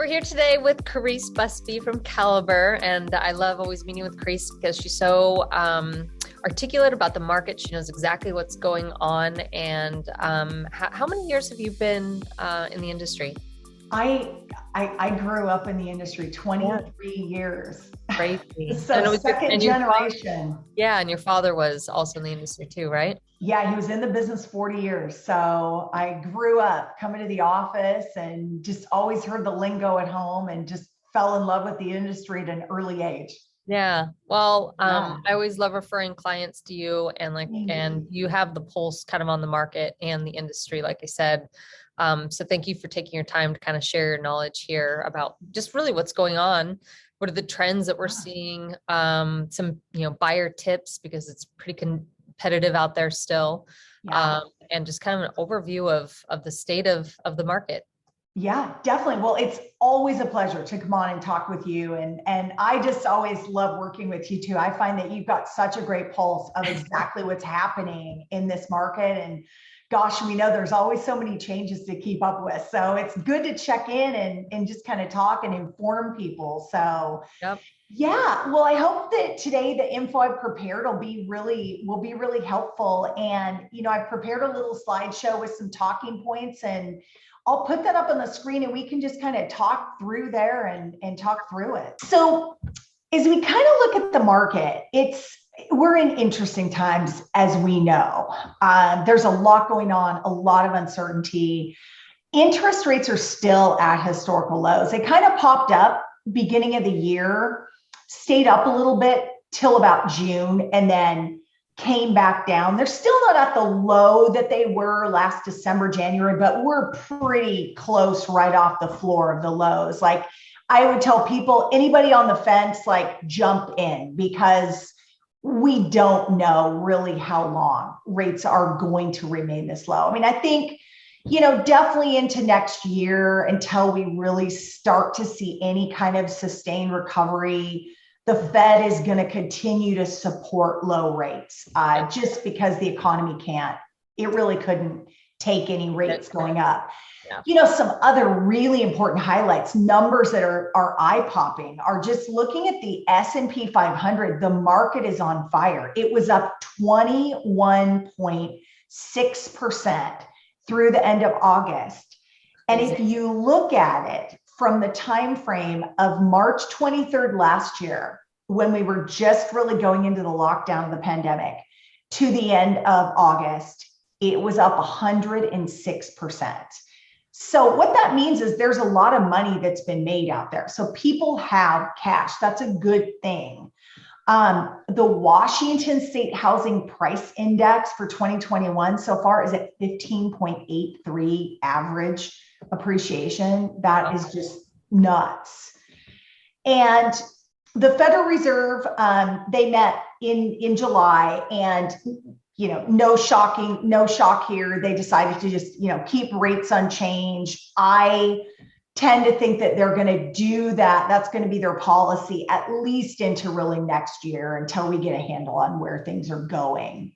we're here today with Carese Busby from Caliber, and I love always meeting with Carese because she's so articulate about the market. She knows exactly what's going on. And how many years have you been in the industry? I grew up in the industry 23 years. Crazy. So second generation. Yeah, and your father was also in the industry too, right? Yeah, he was in the business 40 years. So I grew up coming to the office and just always heard the lingo at home and just fell in love with the industry at an early age. Yeah. Well, Yeah. I always love referring clients to you and you have the pulse kind of on the market and the industry, like I said. So thank you for taking your time to kind of share your knowledge here about just really what's going on. What are the trends that we're seeing? Some, buyer tips because it's pretty competitive out there still. Yeah. And just kind of an overview of the state of the market. Yeah, definitely. Well, it's always a pleasure to come on and talk with you. And I just always love working with you too. I find that you've got such a great pulse of exactly what's happening in this market. And gosh, we know there's always so many changes to keep up with. So it's good to check in and just kind of talk and inform people. So Yep. yeah, well, I hope that today the info I've prepared will be really helpful. And I've prepared a little slideshow with some talking points, and I'll put that up on the screen and we can just kind of talk through there and talk through it. So as we kind of look at the market, we're in interesting times, as we know. There's a lot going on, a lot of uncertainty. Interest rates are still at historical lows. They kind of popped up beginning of the year, stayed up a little bit till about June, and then came back down. They're still not at the low that they were last December, January, but we're pretty close right off the floor of the lows. Like I would tell people, anybody on the fence, like jump in, because we don't know really how long rates are going to remain this low. I mean, I think, definitely into next year until we really start to see any kind of sustained recovery. The Fed is going to continue to support low rates just because the economy couldn't take any rates going up. Yeah. Some other really important highlights, numbers that are eye-popping are just looking at the S&P 500. The market is on fire. It was up 21.6% through the end of August. And if you look at it from the time frame of March 23rd last year, when we were just really going into the lockdown of the pandemic, to the end of August, it was up 106%. So what that means is there's a lot of money that's been made out there. So people have cash. That's a good thing. The Washington State Housing Price Index for 2021 so far is at 15.83 average appreciation. That is just nuts. And the Federal Reserve, they met in July, and no shock here. They decided to just keep rates unchanged. I tend to think that they're going to do that. That's going to be their policy at least into really next year until we get a handle on where things are going.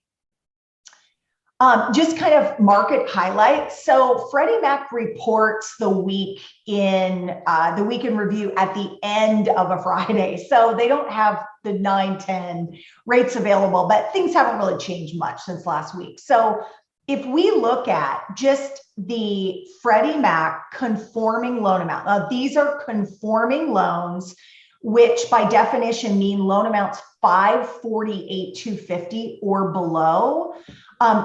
Just kind of market highlights. So Freddie Mac reports the week in review at the end of a Friday. So they don't have the 9-10 rates available, but things haven't really changed much since last week. So if we look at just the Freddie Mac conforming loan amount, now these are conforming loans, which by definition mean loan amounts 548,250 or below,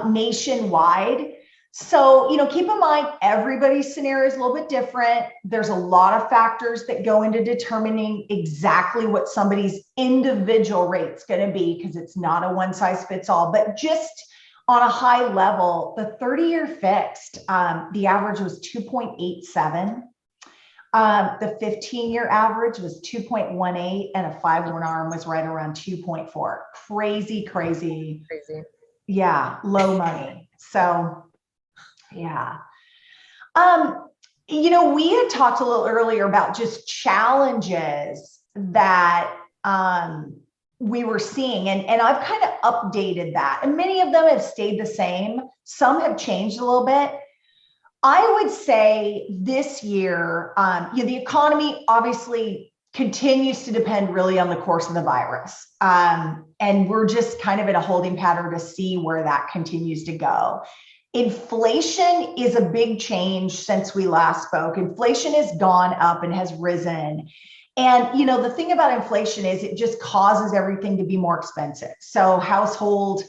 nationwide. So, keep in mind, everybody's scenario is a little bit different. There's a lot of factors that go into determining exactly what somebody's individual rate's going to be, because it's not a one size fits all. But just on a high level, the 30-year fixed, the average was 2.87. The 15-year average was 2.18, and a 5-1 arm was right around 2.4. Crazy. Yeah, low money. So, yeah. We had talked a little earlier about just challenges that we were seeing, and I've kind of updated that, and many of them have stayed the same. Some have changed a little bit. I would say this year, the economy obviously continues to depend really on the course of the virus. And we're just kind of in a holding pattern to see where that continues to go. Inflation is a big change since we last spoke. Inflation has gone up and has risen. And, the thing about inflation is it just causes everything to be more expensive. So household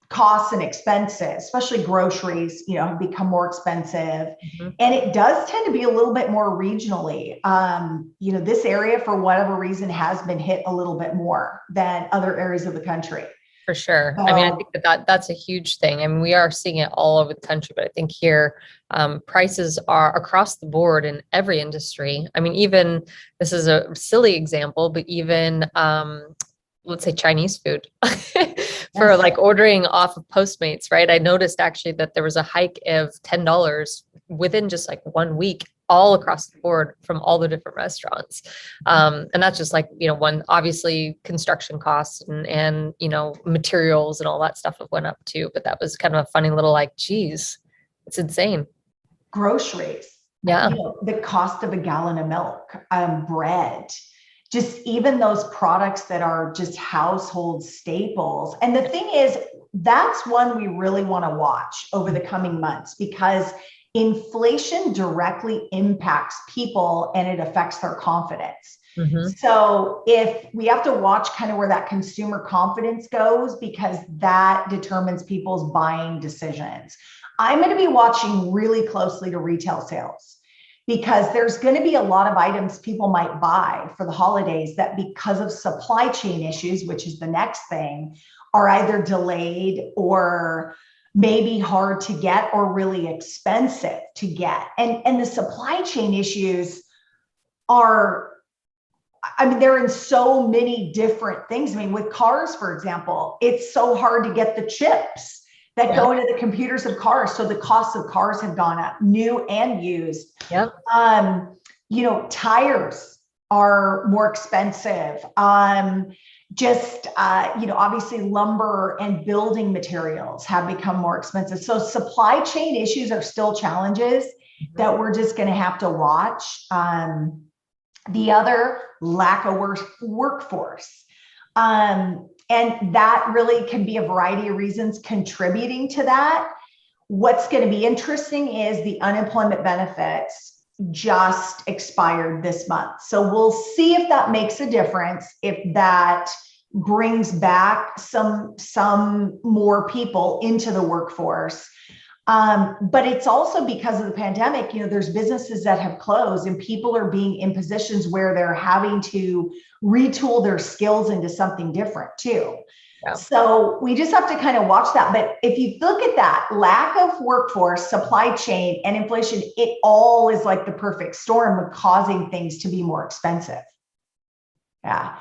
costs and expenses, especially groceries, have become more expensive. Mm-hmm. And it does tend to be a little bit more regionally. This area, for whatever reason, has been hit a little bit more than other areas of the country. For sure. I mean, I think that's a huge thing. I mean, we are seeing it all over the country, but I think here, prices are across the board in every industry. I mean, even, this is a silly example, but even, let's say Chinese food for like ordering off of Postmates, right? I noticed actually that there was a hike of $10 within just like 1 week, all across the board from all the different restaurants. And that's just like, one, obviously construction costs and, materials and all that stuff have went up too. But that was kind of a funny little like, geez, it's insane. Groceries. Yeah. The cost of a gallon of milk, bread, just even those products that are just household staples. And the thing is, that's one we really want to watch over the coming months, because inflation directly impacts people and it affects their confidence. Mm-hmm. So if we have to watch kind of where that consumer confidence goes, because that determines people's buying decisions. I'm going to be watching really closely to retail sales, because there's going to be a lot of items people might buy for the holidays that, because of supply chain issues, which is the next thing, are either delayed or maybe hard to get or really expensive to get. And the supply chain issues are, they're in so many different things. With cars, for example, it's so hard to get the chips that go into the computers of cars. So the cost of cars have gone up, new and used. Yep. Tires are more expensive. Obviously lumber and building materials have become more expensive. So supply chain issues are still challenges that we're just going to have to watch. The other, lack of workforce. And that really can be a variety of reasons contributing to that. What's going to be interesting is the unemployment benefits just expired this month. So we'll see if that makes a difference, if that brings back some more people into the workforce. But it's also because of the pandemic, there's businesses that have closed and people are being in positions where they're having to retool their skills into something different too. Yeah. So we just have to kind of watch that. But if you look at that lack of workforce, supply chain, and inflation, it all is like the perfect storm of causing things to be more expensive. Yeah.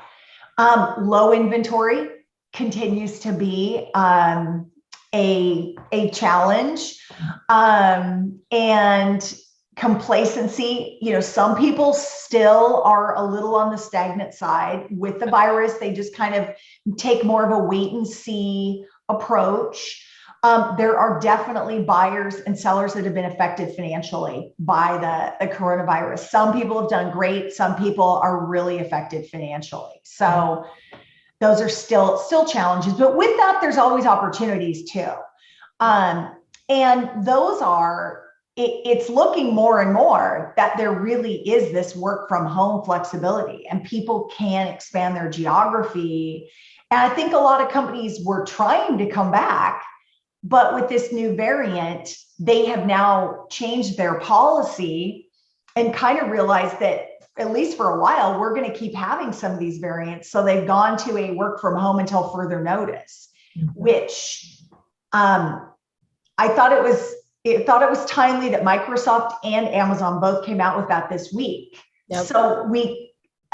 Low inventory continues to be a challenge, and complacency. Some people still are a little on the stagnant side with the virus. They just kind of take more of a wait and see approach. There are definitely buyers and sellers that have been affected financially by the coronavirus. Some people have done great. Some people are really affected financially. So those are still challenges, but with that, there's always opportunities too. And those are, it's looking more and more that there really is this work from home flexibility and people can expand their geography. And I think a lot of companies were trying to come back, but with this new variant, they have now changed their policy and kind of realized that, at least for a while, we're going to keep having some of these variants. So they've gone to a work from home until further notice, which I thought it was timely that Microsoft and Amazon both came out with that this week. Yep. So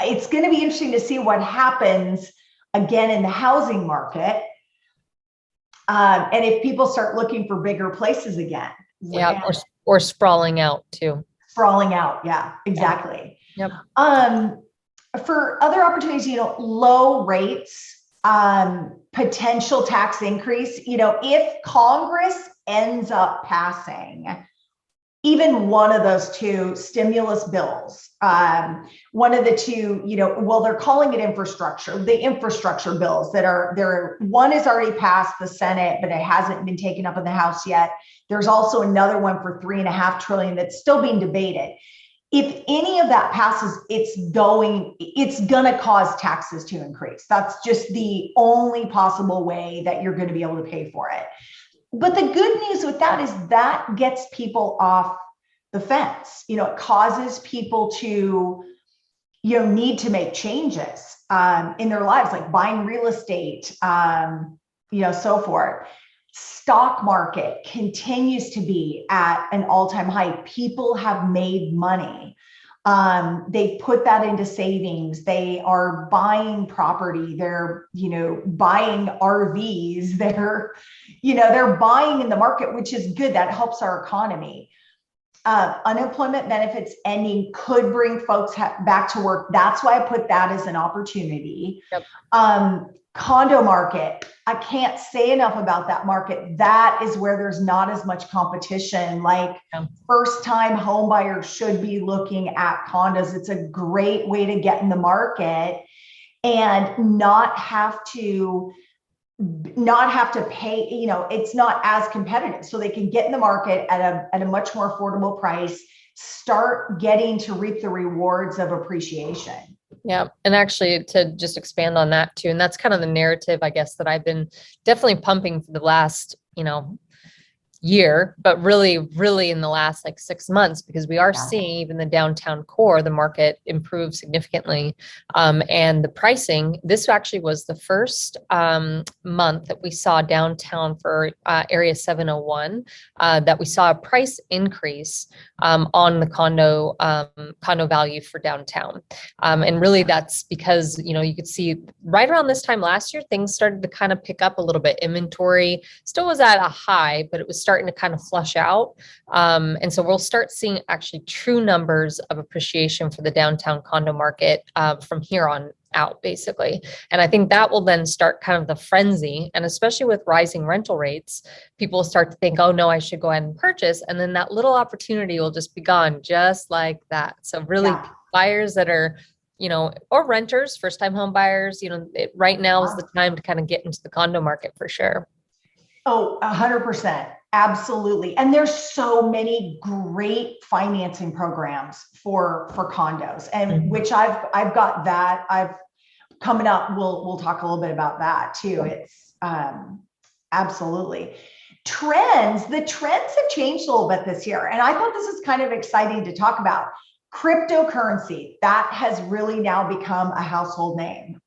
it's going to be interesting to see what happens again in the housing market. And if people start looking for bigger places again. Yeah. Or sprawling out too. Sprawling out. Yeah, exactly. Yep. For other opportunities, low rates, potential tax increase, if Congress ends up passing even one of those two stimulus bills, one of the two, well, they're calling it infrastructure, the infrastructure bills that are there. One is already passed the Senate, but it hasn't been taken up in the House yet. There's also another one for $3.5 trillion that's still being debated. If any of that passes, it's going to cause taxes to increase. That's just the only possible way that you're going to be able to pay for it. But the good news with that is that gets people off the fence. It causes people to, need to make changes in their lives, like buying real estate, so forth. Stock market continues to be at an all-time high. People have made money. They put that into savings. They are buying property. They're, buying RVs. They're buying in the market, which is good. That helps our economy. Unemployment benefits ending could bring folks back to work. That's why I put that as an opportunity. Yep. Condo market. I can't say enough about that market. That is where there's not as much competition. Like first-time home buyers should be looking at condos. It's a great way to get in the market and not have to pay, it's not as competitive. So they can get in the market at a much more affordable price, start getting to reap the rewards of appreciation. Yeah. And actually to just expand on that too. And that's kind of the narrative, I guess, that I've been definitely pumping for the last, year, but really in the last 6 months, because we are seeing even the downtown core, the market improve significantly. And the pricing, this actually was the first month that we saw downtown for area 701, that we saw a price increase on the condo value for downtown. And really that's because, you could see right around this time last year, things started to kind of pick up a little bit. Inventory still was at a high, but it was starting to kind of flush out. And so we'll start seeing actually true numbers of appreciation for the downtown condo market from here on out, basically. And I think that will then start kind of the frenzy. And especially with rising rental rates, people start to think, oh no, I should go ahead and purchase. And then that little opportunity will just be gone just like that. So really buyers that are, or renters, first-time home buyers, right now is the time to kind of get into the condo market for sure. Oh, 100%. Absolutely. And there's so many great financing programs for condos, and which I've got that. Coming up, we'll talk a little bit about that too. It's absolutely the trends have changed a little bit this year. And I thought this is kind of exciting to talk about. Cryptocurrency, that has really now become a household name.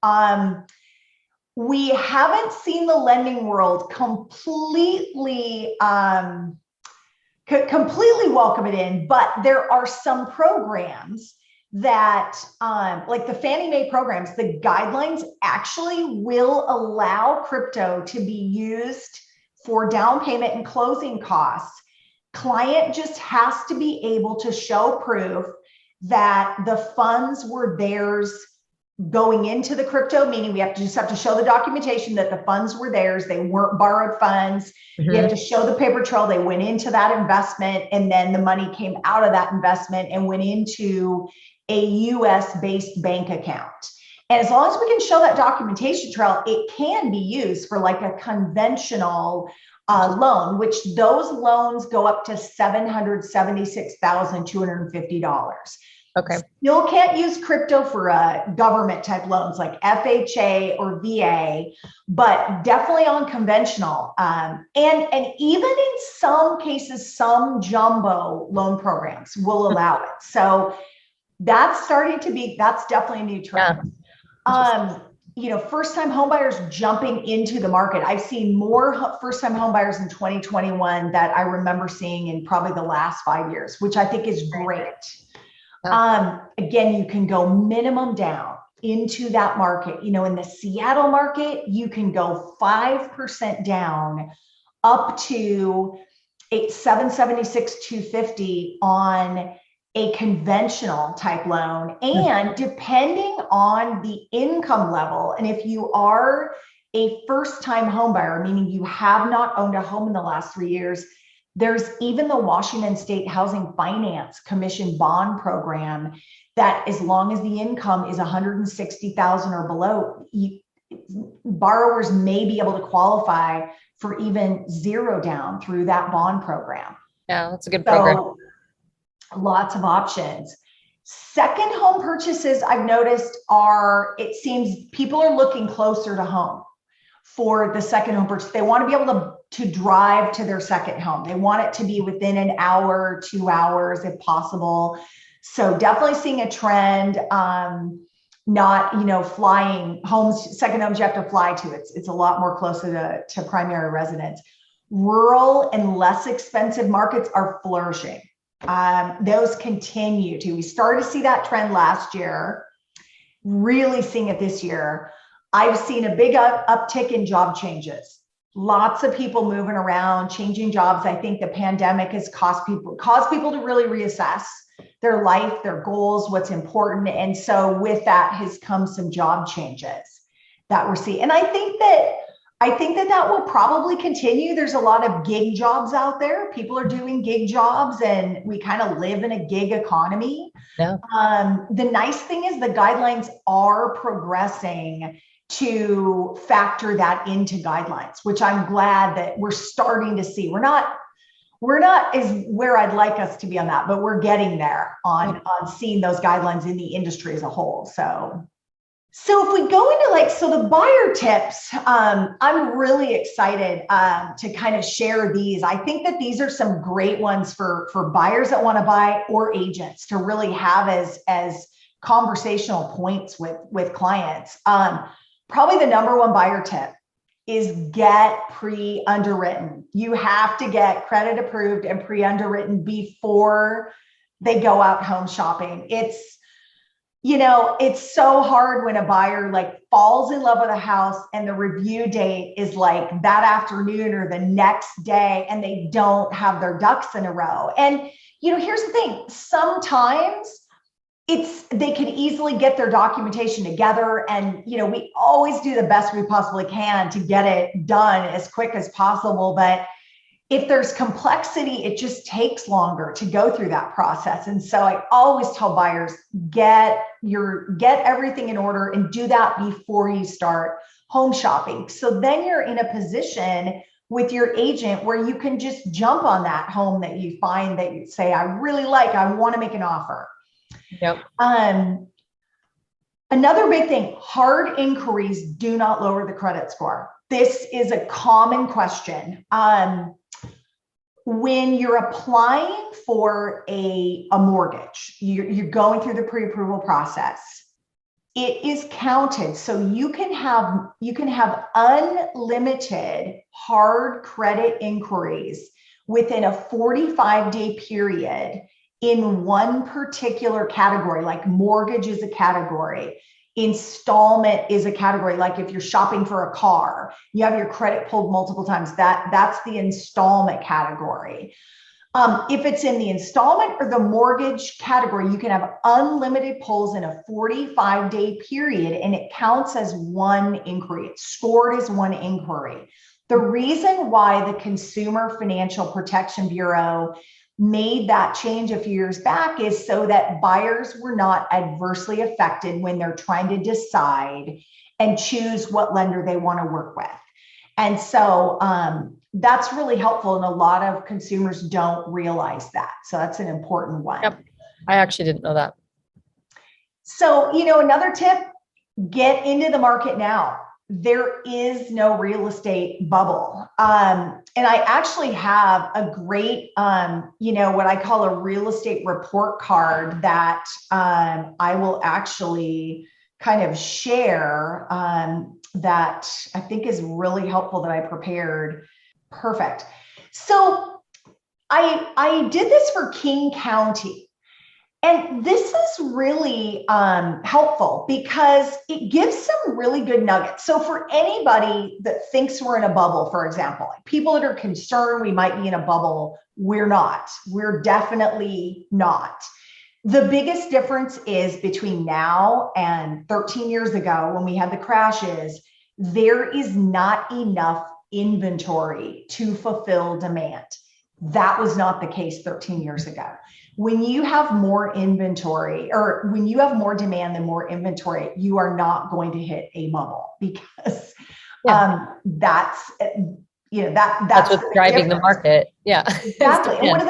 We haven't seen the lending world completely welcome it in, but there are some programs that, like the Fannie Mae programs, the guidelines actually will allow crypto to be used for down payment and closing costs. Client just has to be able to show proof that the funds were theirs going into the crypto, meaning we have to show the documentation that the funds were theirs. They weren't borrowed funds. We have to show the paper trail. They went into that investment, and then the money came out of that investment and went into a US based bank account. And as long as we can show that documentation trail, it can be used for like a conventional loan, which those loans go up to $776,250. Okay. Still can't use crypto for government type loans like FHA or VA, but definitely on conventional. And even in some cases, some jumbo loan programs will allow it. So that's definitely a new trend. First-time homebuyers jumping into the market. I've seen more first-time homebuyers in 2021 that I remember seeing in probably the last 5 years, which I think is great. Again, you can go minimum down into that market. In the Seattle market, you can go 5% down up to $776,250 on a conventional type loan. And depending on the income level, and if you are a first-time home buyer, meaning you have not owned a home in the last 3 years, There's even the Washington State Housing Finance Commission bond program that, as long as the income is 160,000 or below, borrowers may be able to qualify for even zero down through that bond program. Yeah, that's a good program. Lots of options. Second home purchases, I've noticed, it seems people are looking closer to home for the second home purchase. They want to be able to drive to their second home. They want it to be within an hour, 2 hours if possible. So definitely seeing a trend, not, flying homes, second homes you have to fly to. It's a lot more closer to primary residence. Rural and less expensive markets are flourishing. Those continue to. We started to see that trend last year, really seeing it this year. I've seen a big uptick in job changes. Lots of people moving around, changing jobs. I think the pandemic has caused people to really reassess their life, their goals, what's important. And so with that has come some job changes that we're seeing. And I think that will probably continue. There's a lot of gig jobs out there. People are doing gig jobs, and we kind of live in a gig economy. Yeah. The nice thing is the guidelines are progressing to factor that into guidelines, which I'm glad that we're starting to see. We're not as where I'd like us to be on that, but we're getting there on seeing those guidelines in the industry as a whole. So if we go into the buyer tips, I'm really excited to kind of share these. I think that these are some great ones for buyers that want to buy or agents to really have as conversational points with clients. Probably the number one buyer tip is get pre-underwritten. You have to get credit approved and pre-underwritten before they go out home shopping. It's so hard when a buyer falls in love with a house and the review date is that afternoon or the next day, and they don't have their ducks in a row. And, here's the thing. Sometimes they can easily get their documentation together, and, we always do the best we possibly can to get it done as quick as possible. But if there's complexity, it just takes longer to go through that process. And so I always tell buyers, get everything in order and do that before you start home shopping. So then you're in a position with your agent where you can just jump on that home that you find that you say, I really like, I want to make an offer. Yep. Another big thing, hard inquiries do not lower the credit score. This is a common question. When you're applying for a mortgage, you're going through the pre-approval process, it is counted. So you can have unlimited hard credit inquiries within a 45-day period in one particular category, like mortgage is a category. Installment is a category. Like if you're shopping for a car, you have your credit pulled multiple times, that's the installment category. If it's in the installment or the mortgage category, you can have unlimited pulls in a 45-day period, and it counts as one inquiry. It's scored as one inquiry. The reason why the Consumer Financial Protection Bureau made that change a few years back is so that buyers were not adversely affected when they're trying to decide and choose what lender they want to work with. And so that's really helpful. And a lot of consumers don't realize that. So that's an important one. Yep. I actually didn't know that. So, another tip, get into the market now. There is no real estate bubble. And I actually have a great, what I call a real estate report card that I will actually kind of share that I think is really helpful that I prepared. Perfect. So I did this for King County. And this is really helpful because it gives some really good nuggets. So for anybody that thinks we're in a bubble, for example, people that are concerned we might be in a bubble, we're not. We're definitely not. The biggest difference is between now and 13 years ago when we had the crashes, there is not enough inventory to fulfill demand. That was not the case 13 years ago. When you have more inventory, or when you have more demand than more inventory, you are not going to hit a bubble, because that's what's driving the market. Yeah, exactly. And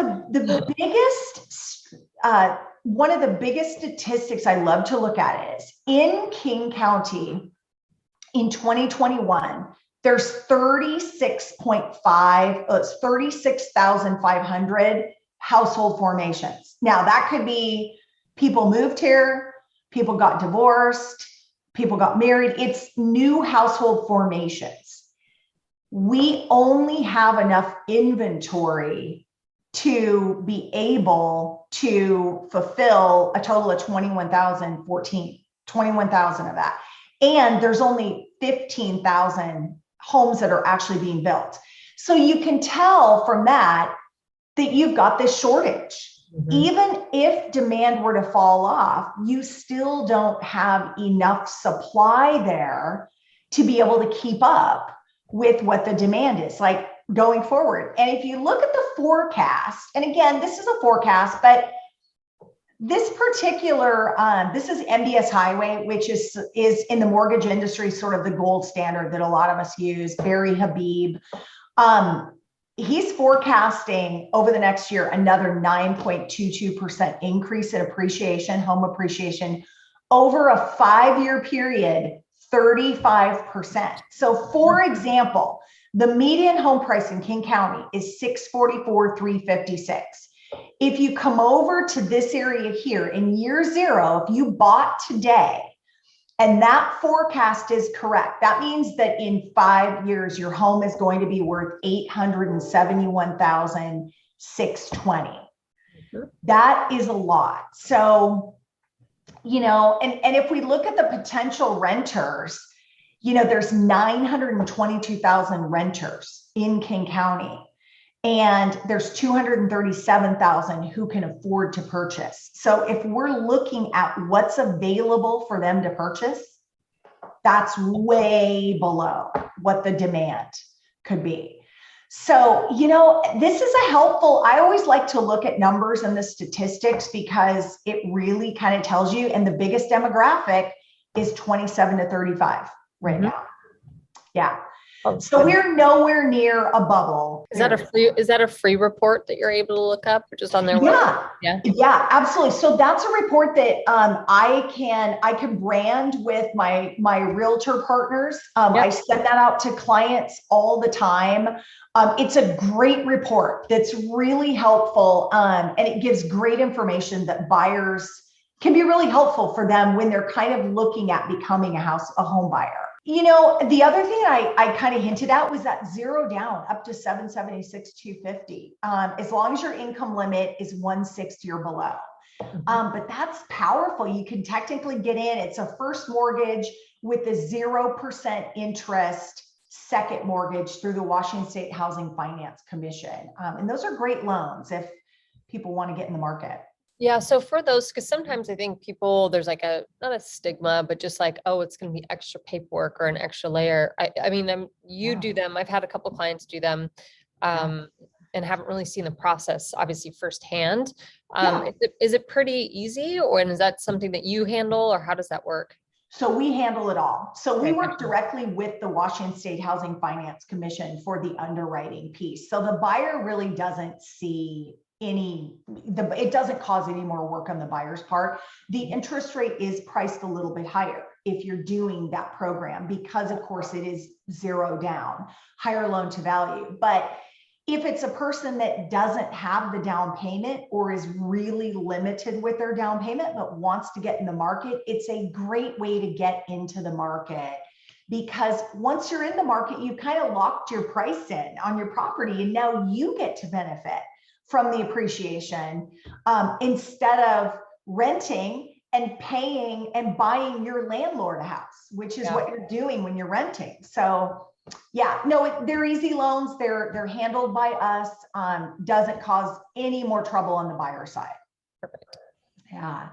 one of the biggest statistics I love to look at is in King County in 2021. There's 36,500 household formations. Now that could be people moved here, people got divorced, people got married. It's new household formations. We only have enough inventory to be able to fulfill a total of 21,000 of that. And there's only 15,000 homes that are actually being built. So you can tell from that you've got this shortage. Mm-hmm. Even if demand were to fall off, you still don't have enough supply there to be able to keep up with what the demand is like going forward. And if you look at the forecast, and again, this is a forecast, but this particular, this is MBS Highway, which is in the mortgage industry, sort of the gold standard that a lot of us use, Barry Habib. He's forecasting over the next year another 9.22% increase in appreciation, home appreciation, over a 5-year period, 35%. So for example, the median home price in King County is $644,356. If you come over to this area here in year 0, if you bought today, and that forecast is correct, that means that in 5 years, your home is going to be worth $871,620. Mm-hmm. That is a lot. So, and if we look at the potential renters, there's 922,000 renters in King County. And there's 237,000 who can afford to purchase. So if we're looking at what's available for them to purchase, that's way below what the demand could be. So, this is I always like to look at numbers and the statistics, because it really kind of tells you, and the biggest demographic is 27 to 35 right now. Yeah. So we're nowhere near a bubble. Is that a free report that you're able to look up, or just on their website? Yeah, absolutely. So that's a report that I can brand with my realtor partners. I send that out to clients all the time. It's a great report that's really helpful, and it gives great information that buyers can be really helpful for them when they're kind of looking at becoming a home buyer. The other thing I kind of hinted at was that 0 down up to 776,250, as long as your income limit is 160 or below. But that's powerful. You can technically get in. It's a first mortgage with a 0% interest second mortgage through the Washington State Housing Finance Commission. And those are great loans if people want to get in the market. Yeah. So for those, because sometimes I think there's like not a stigma, but just like, oh, it's going to be extra paperwork or an extra layer. I mean, do them. I've had a couple of clients do them, and haven't really seen the process, obviously, firsthand. Is it pretty easy, or is that something that you handle, or how does that work? So we handle it all. So we work directly with the Washington State Housing Finance Commission for the underwriting piece. So the buyer really doesn't see it doesn't cause any more work on the buyer's part. The interest rate is priced a little bit higher if you're doing that program, because of course it is 0 down, higher loan to value. But if it's a person that doesn't have the down payment, or is really limited with their down payment, but wants to get in the market, it's a great way to get into the market. Because once you're in the market, you kind of locked your price in on your property, and now you get to benefit from the appreciation, instead of renting and paying and buying your landlord a house, which is what you're doing when you're renting. So they're easy loans. They're handled by us. Doesn't cause any more trouble on the buyer side. Perfect. Yeah.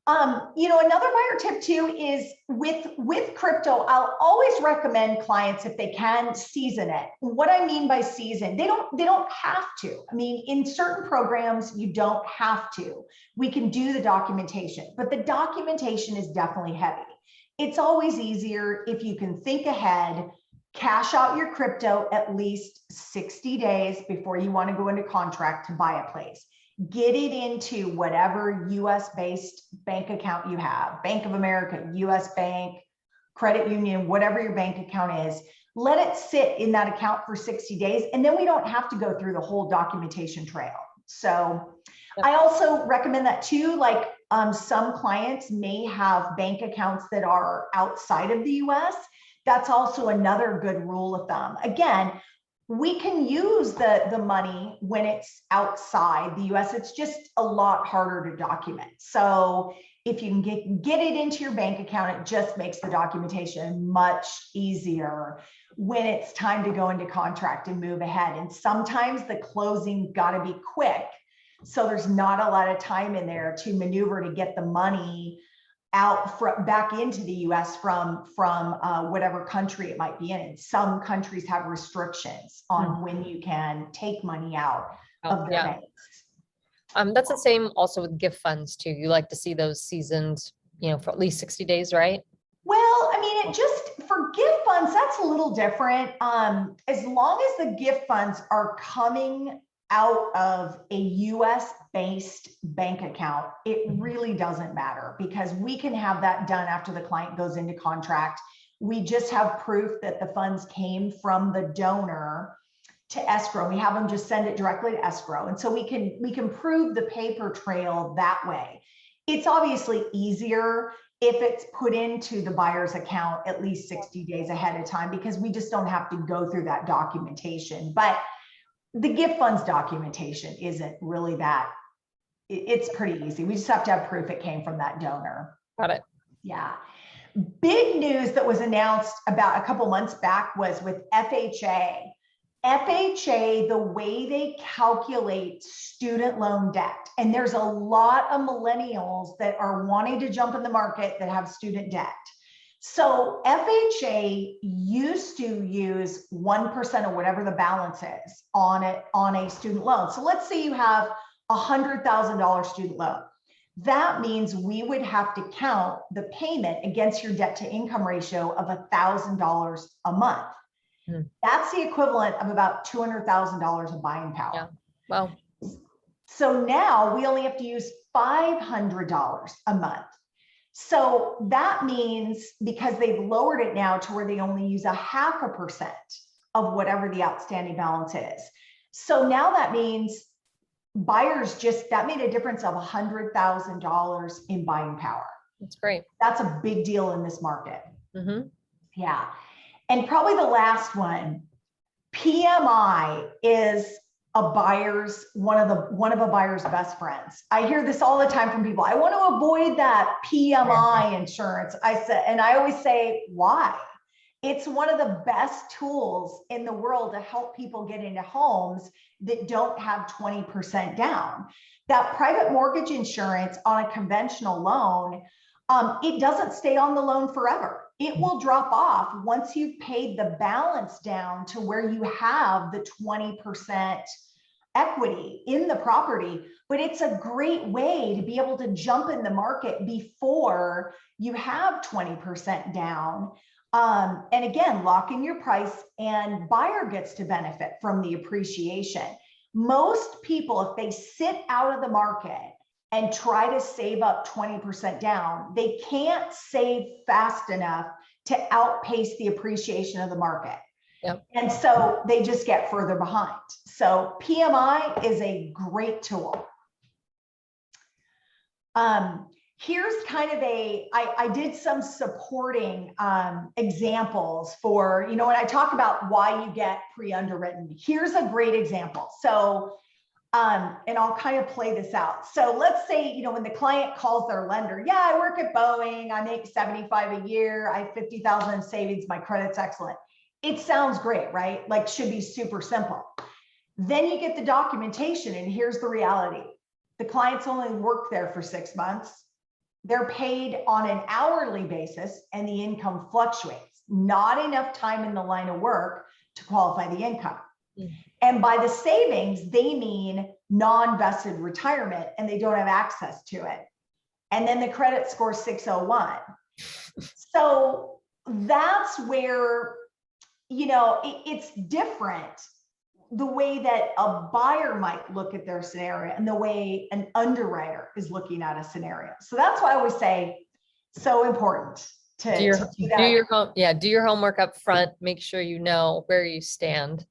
Another buyer tip too is with crypto, I'll always recommend clients, if they can, season it. What I mean by season, they don't have to. I mean, in certain programs, you don't have to. We can do the documentation, but the documentation is definitely heavy. It's always easier if you can think ahead, cash out your crypto at least 60 days before you want to go into contract to buy a place. Get it into whatever US based bank account you have, Bank of America, US Bank, credit union, whatever your bank account is. Let it sit in that account for 60 days. And then we don't have to go through the whole documentation trail. So I also recommend that too. Like some clients may have bank accounts that are outside of the US. That's also another good rule of thumb. Again, we can use the money when it's outside the US. It's just a lot harder to document. So if you can get it into your bank account, it just makes the documentation much easier when it's time to go into contract and move ahead. And sometimes the closing got to be quick. So there's not a lot of time in there to maneuver to get the money out back into the US from whatever country it might be in. And some countries have restrictions on when you can take money out of their banks. That's the same also with gift funds too. You like to see those seasoned, for at least 60 days, right? Well, I mean, for gift funds, that's a little different. As long as the gift funds are coming out of a US based bank account, it really doesn't matter, because we can have that done after the client goes into contract. We just have proof that the funds came from the donor to escrow. We have them just send it directly to escrow. And so we can prove the paper trail that way. It's obviously easier if it's put into the buyer's account at least 60 days ahead of time, because we just don't have to go through that documentation. But the gift funds documentation isn't really that, it's pretty easy. We just have to have proof it came from that donor. Got it. Yeah. Big news that was announced about a couple months back was with FHA. FHA, the way they calculate student loan debt, and there's a lot of millennials that are wanting to jump in the market that have student debt. So FHA used to use 1% of whatever the balance is on a student loan. So let's say you have a $100,000 student loan. That means we would have to count the payment against your debt to income ratio of $1,000 a month. That's the equivalent of about $200,000 of buying power. Yeah. Wow. So now we only have to use $500 a month. So that means, because they've lowered it now to where they only use 0.5% of whatever the outstanding balance is. So now that means buyers that made a difference of $100,000 in buying power. That's great. That's a big deal in this market. Yeah. And probably the last one, PMI is one of a buyer's best friends. I hear this all the time from people. I want to avoid that PMI insurance. I always say, why? It's one of the best tools in the world to help people get into homes that don't have 20% down. That private mortgage insurance on a conventional loan, it doesn't stay on the loan forever. It will drop off once you've paid the balance down to where you have the 20% equity in the property. But it's a great way to be able to jump in the market before you have 20% down. And again, lock in your price, and buyer gets to benefit from the appreciation. Most people, if they sit out of the market and try to save up 20% down, they can't save fast enough to outpace the appreciation of the market. Yep. And so they just get further behind. So PMI is a great tool. Here's kind of I did some supporting examples for, when I talk about why you get pre-underwritten. Here's a great example. So, and I'll kind of play this out. So let's say, when the client calls their lender, yeah, I work at Boeing, I make 75 a year, I have 50,000 in savings, my credit's excellent. It sounds great, right? Like, should be super simple. Then you get the documentation, and here's the reality. The client's only worked there for 6 months. they're paid on an hourly basis and the income fluctuates. Not enough time in the line of work to qualify the income. And by the savings, they mean non-vested retirement and they don't have access to it. And then the credit score 601. So that's where, it's different the way that a buyer might look at their scenario and the way an underwriter is looking at a scenario. So that's why I always say so important to do your homework up front, make sure you know where you stand.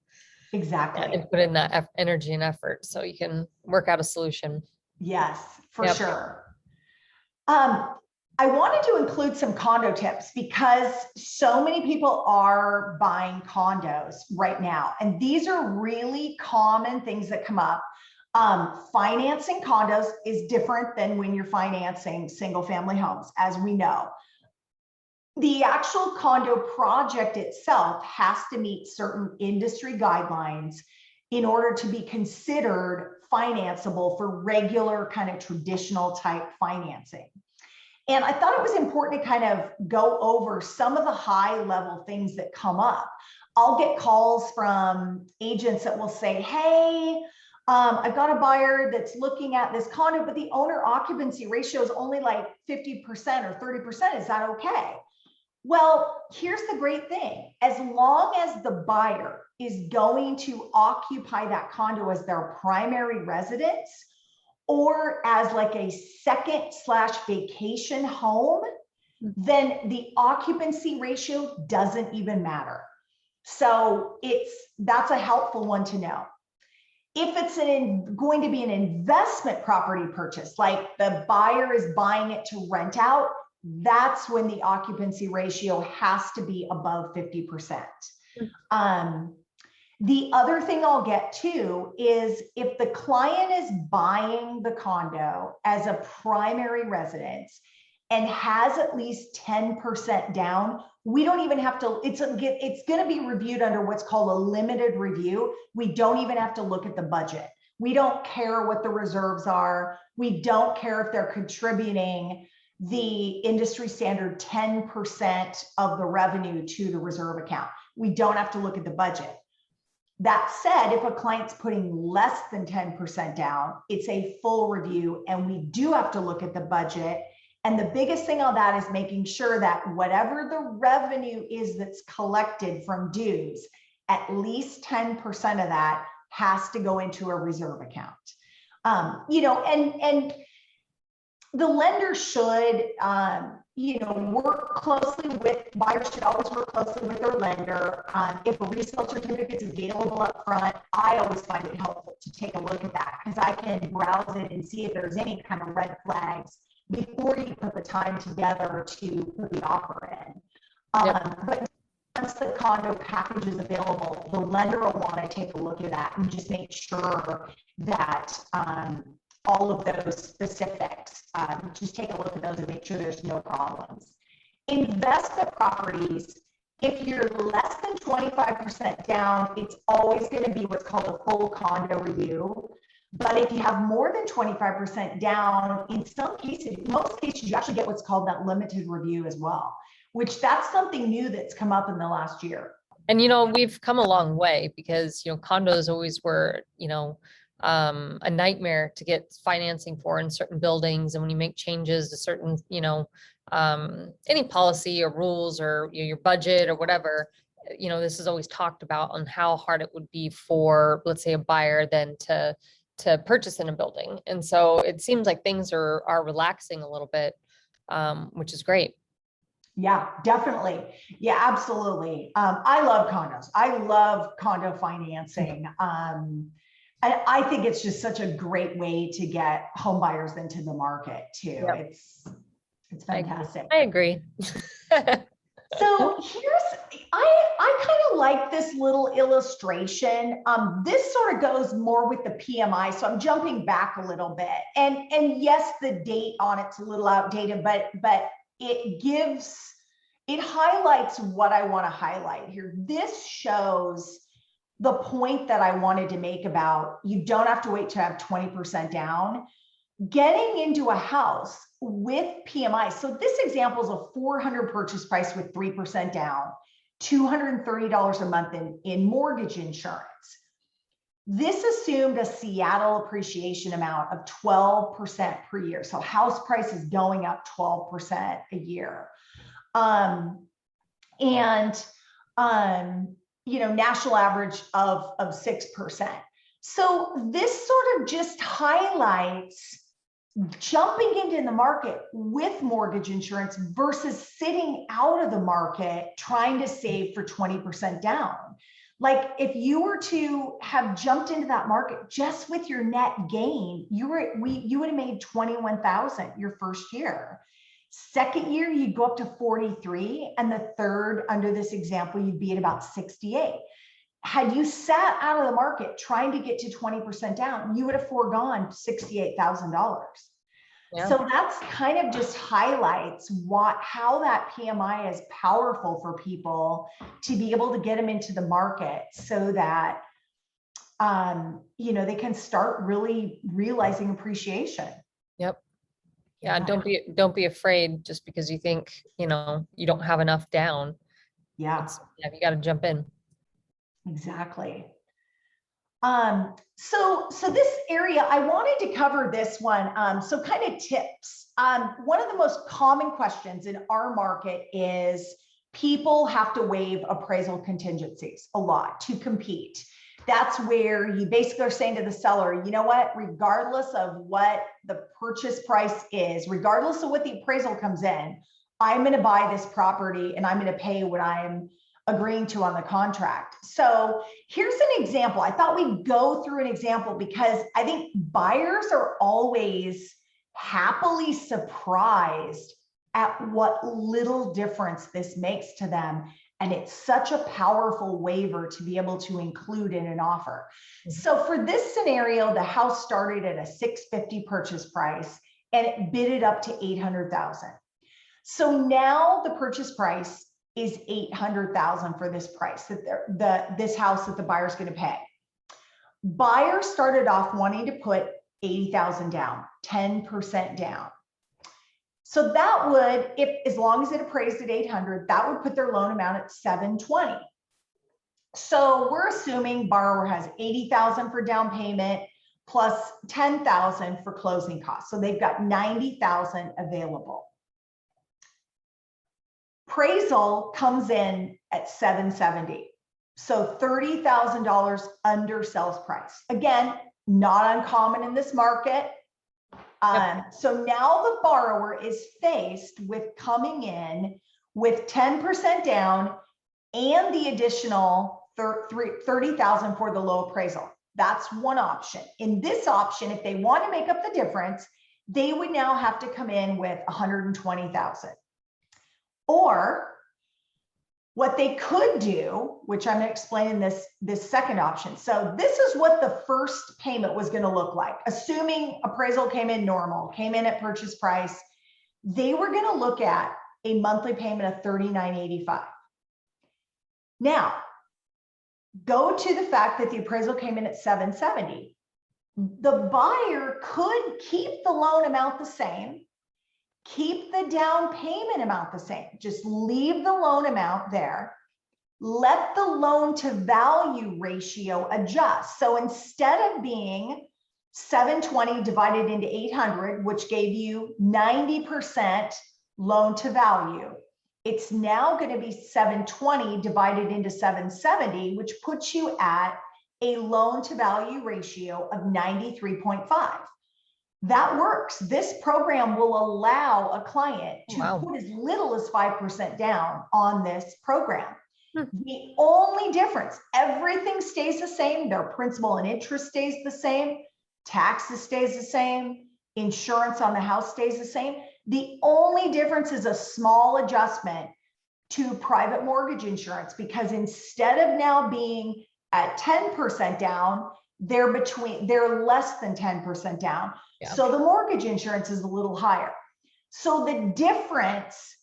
Exactly. And put in that energy and effort so you can work out a solution. Yes, for sure. I wanted to include some condo tips because so many people are buying condos right now. And these are really common things that come up. Financing condos is different than when you're financing single family homes, as we know. The actual condo project itself has to meet certain industry guidelines in order to be considered financeable for regular kind of traditional type financing. And I thought it was important to kind of go over some of the high level things that come up. I'll get calls from agents that will say, hey, I've got a buyer that's looking at this condo, but the owner occupancy ratio is only like 50% or 30%. Is that okay? Well, here's the great thing. As long as the buyer is going to occupy that condo as their primary residence or as like a second/vacation home, then the occupancy ratio doesn't even matter. So that's a helpful one to know. If it's going to be an investment property purchase, like the buyer is buying it to rent out, that's when the occupancy ratio has to be above 50%. The other thing I'll get to is if the client is buying the condo as a primary residence and has at least 10% down, we don't even have to, it's going to be reviewed under what's called a limited review. We don't even have to look at the budget. We don't care what the reserves are. We don't care if they're contributing the industry standard 10% of the revenue to the reserve account. We don't have to look at the budget. That said, if a client's putting less than 10% down, it's a full review and we do have to look at the budget. And the biggest thing on that is making sure that whatever the revenue is that's collected from dues, at least 10% of that has to go into a reserve account. And the lender should, work closely with, buyers should always work closely with their lender. If a resale certificate is available up front, I always find it helpful to take a look at that because I can browse it and see if there's any kind of red flags before you put the time together to put the offer in. But once the condo package is available, the lender will want to take a look at that and just make sure that all of those specifics, just take a look at those and make sure there's no problems. Investment properties, if you're less than 25% down, it's always going to be what's called a full condo review. But if you have more than 25% down, in some cases, most cases, you actually get what's called that limited review as well, which that's something new that's come up in the last year. And, we've come a long way because, condos always were, a nightmare to get financing for in certain buildings. And when you make changes to certain, any policy or rules or your budget or whatever, this is always talked about on how hard it would be for, let's say, a buyer then to purchase in a building. And so it seems like things are relaxing a little bit, which is great. Yeah, definitely. Yeah, absolutely. I love condos. I love condo financing. And I think it's just such a great way to get home buyers into the market too. Yep. It's fantastic. I agree. So I kind of like this little illustration. This sort of goes more with the PMI. So I'm jumping back a little bit. And yes, the date on it's a little outdated, but it highlights what I want to highlight here. This shows the point that I wanted to make about you don't have to wait to have 20% down. Getting into a house with PMI. So this example is a 400 purchase price with 3% down, $230 a month in mortgage insurance. This assumed a Seattle appreciation amount of 12% per year. So house prices going up 12% a year. National average of 6%. So this sort of just highlights jumping into the market with mortgage insurance versus sitting out of the market trying to save for 20% down. Like if you were to have jumped into that market just with your net gain, you would have made 21,000 your first year. Second year, you'd go up to 43, and the third, under this example, you'd be at about 68. Had you sat out of the market trying to get to 20% down, you would have foregone $68,000. Yeah. So that's kind of just highlights how that PMI is powerful for people to be able to get them into the market so that they can start really realizing appreciation. Yep. Yeah. Don't be afraid just because you think, you don't have enough down. Yeah. You got to jump in. Exactly. So this area, I wanted to cover this one. So kind of tips. One of the most common questions in our market is people have to waive appraisal contingencies a lot to compete. That's where you basically are saying to the seller, you know what, regardless of what the purchase price is, regardless of what the appraisal comes in, I'm going to buy this property and I'm going to pay what I'm agreeing to on the contract. So here's an example. I thought we'd go through an example because I think buyers are always happily surprised at what little difference this makes to them. And it's such a powerful waiver to be able to include in an offer. So for this scenario, the house started at a $650 purchase price and it bidded up to $800,000. So now the purchase price is $800,000 for this price that this house that the buyer's going to pay. Buyer started off wanting to put $80,000 down, 10% down. So that would, as long as it appraised at 800, that would put their loan amount at 720. So we're assuming borrower has 80,000 for down payment plus 10,000 for closing costs. So they've got 90,000 available. Appraisal comes in at 770. So $30,000 under sales price. Again, not uncommon in this market. So now the borrower is faced with coming in with 10% down and the additional 30,000 for the low appraisal. That's one option. In this option, if they want to make up the difference, they would now have to come in with 120,000. Or what they could do, which I'm going to explain in this second option. So this is what the first payment was going to look like. Assuming appraisal came in normal, came in at purchase price, they were going to look at a monthly payment of $39.85. Now, go to the fact that the appraisal came in at $770. The buyer could keep the loan amount the same, keep the down payment amount the same, just leave the loan amount there, let the loan to value ratio adjust. So instead of being 720 divided into 800, which gave you 90% loan to value, it's now going to be 720 divided into 770, which puts you at a loan to value ratio of 93.5. That works. This program will allow a client to put as little as 5% down on this program. The only difference, everything stays the same. Their principal and interest stays the same. Taxes stays the same. Insurance on the house stays the same. The only difference is a small adjustment to private mortgage insurance, because instead of now being at 10% down, they're less than 10% down. Yeah. So the mortgage insurance is a little higher. So the difference,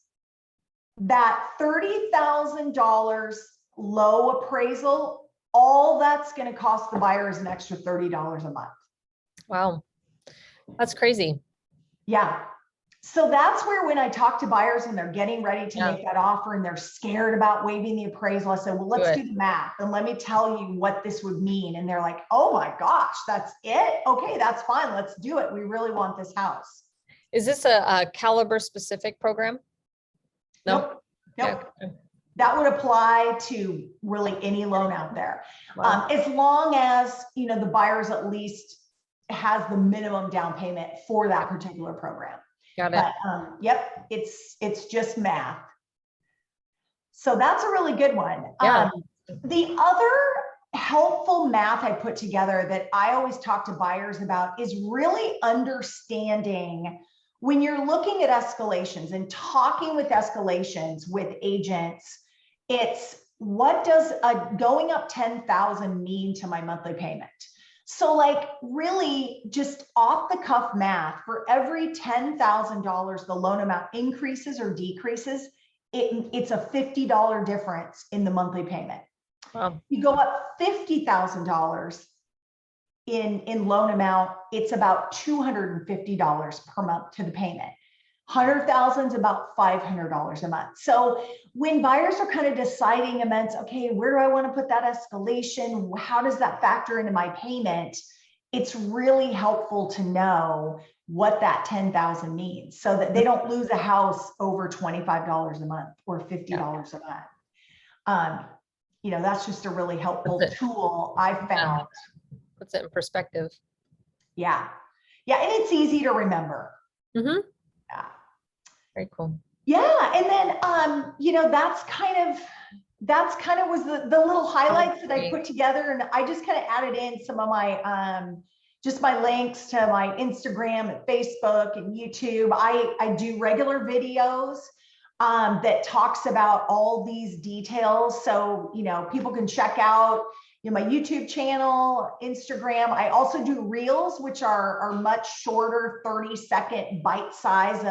that $30,000 low appraisal, all that's going to cost the buyer is an extra $30 a month. Wow. That's crazy. Yeah. So that's where, when I talk to buyers when they're getting ready to Yeah. make that offer and they're scared about waiving the appraisal, I said, well, let's do the math and let me tell you what this would mean. And they're like, oh my gosh, that's it. Okay, that's fine. Let's do it. We really want this house. Is this a caliber specific program? No. Nope. Okay. That would apply to really any loan out there. Wow. As long as, you know, the buyers at least has the minimum down payment for that particular program. Got it. But, yep, it's just math. So that's a really good one. Yeah. The other helpful math I put together that I always talk to buyers about is really understanding when you're looking at escalations and talking with escalations with agents, it's what does going up 10,000 mean to my monthly payment? So like really just off the cuff math, for every $10,000 the loan amount increases or decreases, it's a $50 difference in the monthly payment. Wow. You go up $50,000 in loan amount, it's about $250 per month to the payment. 100,000 is about $500 a month. So when buyers are kind of deciding amends, okay, where do I want to put that escalation? How does that factor into my payment? It's really helpful to know what that 10,000 means so that they don't lose a house over $25 a month or $50 a month. You know, that's just a really helpful tool I found. Puts it in perspective. Yeah. Yeah. And it's easy to remember. Mm-hmm. Yeah. Very cool. Yeah. And then, you know, that's kind of was the little highlights that I put together. And I just kind of added in some of my, just my links to my Instagram and Facebook and YouTube. I do regular videos that talks about all these details. So, you know, people can check out, you know, my YouTube channel, Instagram. I also do reels, which are much shorter, 30-second bite size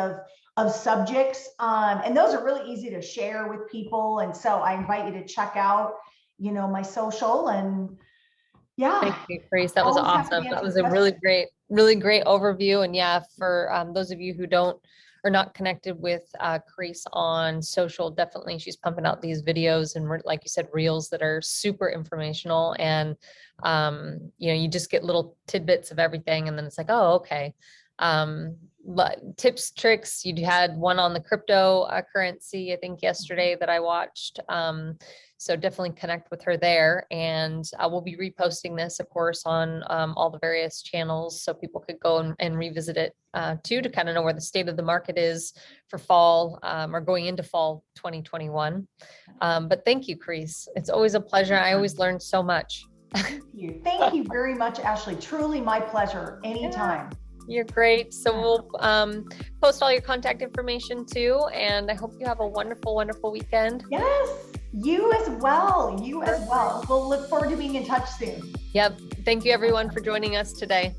of subjects. And those are really easy to share with people. And so I invite you to check out, you know, my social. And yeah. Thank you, Carese. That was awesome. That was a really great overview. And yeah, for those of you who are not connected with Carese on social, definitely she's pumping out these videos and like you said, reels that are super informational. And, you know, you just get little tidbits of everything. And then it's like, oh, okay. Tips, tricks. You had one on the cryptocurrency, I think yesterday that I watched. So definitely connect with her there. And we'll be reposting this, of course, on all the various channels so people could go and revisit it too, to kind of know where the state of the market is for fall or going into fall 2021. But thank you, Carese. It's always a pleasure. I always learn so much. Thank you. Thank you very much, Ashley. Truly my pleasure. Anytime. You're great. So we'll post all your contact information too. And I hope you have a wonderful, wonderful weekend. Yes, you as well. You as well. We'll look forward to being in touch soon. Yep. Thank you everyone for joining us today.